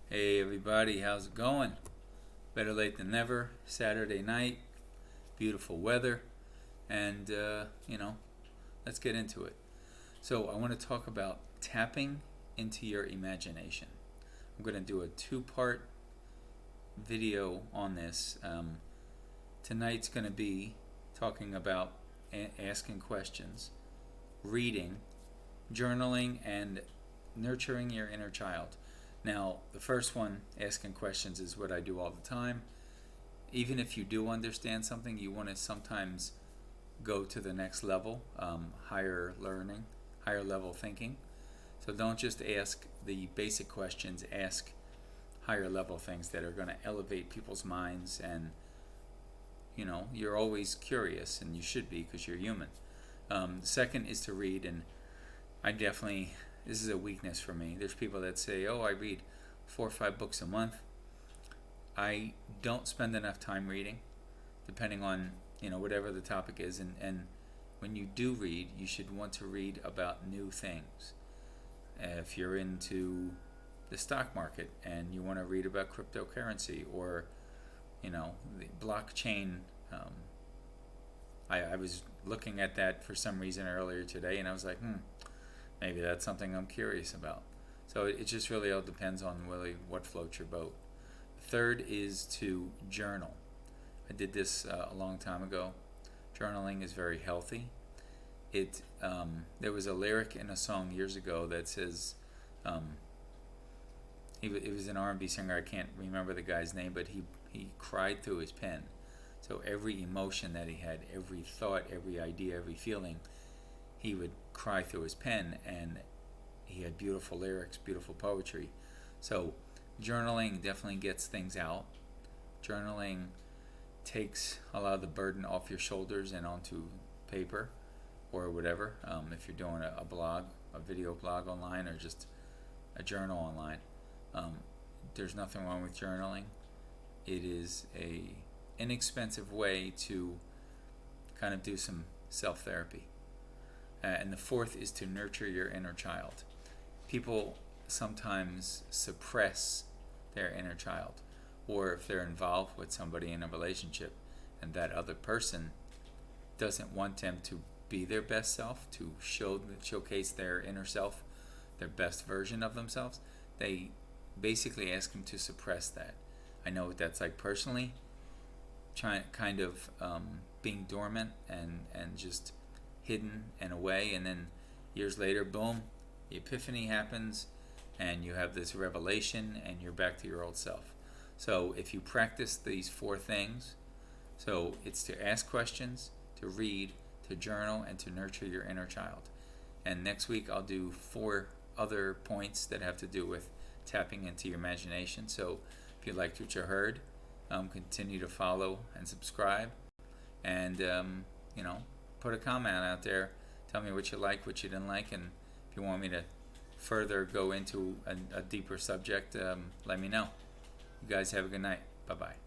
Hey everybody, how's it going? Better late than never. Saturday night, beautiful weather, and let's get into it. So, I want to talk about tapping into your imagination. I'm going to do a two-part video on this. Tonight's going to be talking about asking questions, reading, journaling, and nurturing your inner child. Now, the first one, asking questions, is what I do all the time. Even if you do understand something, you want to sometimes go to the next level, higher learning, higher level thinking. So don't just ask the basic questions, ask higher level things that are going to elevate people's minds. And you're always curious, and you should be because you're human. The second is to read, and this is a weakness for me. There's people that say, oh, I read 4 or 5 books a month. I don't spend enough time reading, depending on whatever the topic is. And when you do read, you should want to read about new things. If you're into the stock market and you want to read about cryptocurrency or the blockchain, I was looking at that for some reason earlier today, and I was like, maybe that's something I'm curious about. So it just really all depends on really what floats your boat. Third is to journal. I did this a long time ago. Journaling is very healthy. There was a lyric in a song years ago that says, it was an R&B singer. I can't remember the guy's name, but he cried through his pen. So every emotion that he had, every thought, every idea, every feeling, he would cry through his pen, and he had beautiful lyrics, beautiful poetry. So journaling definitely gets things out. Journaling takes a lot of the burden off your shoulders and onto paper or whatever. If you're doing a blog, a video blog online, or just a journal online, there's nothing wrong with journaling. It is a inexpensive way to kind of do some self-therapy. And the fourth is to nurture your inner child. People sometimes suppress their inner child, or if they're involved with somebody in a relationship and that other person doesn't want them to be their best self, to showcase their inner self, their best version of themselves, they basically ask them to suppress that. I know what that's like personally, kind of being dormant and just hidden and away, and then years later, boom, the epiphany happens and you have this revelation and you're back to your old self. So if you practice these 4 things, so it's to ask questions, to read, to journal, and to nurture your inner child. And next week I'll do 4 other points that have to do with tapping into your imagination. So if you liked what you heard, continue to follow and subscribe, and put a comment out there. Tell me what you like, what you didn't like, and if you want me to further go into a deeper subject, let me know. You guys have a good night. Bye-bye.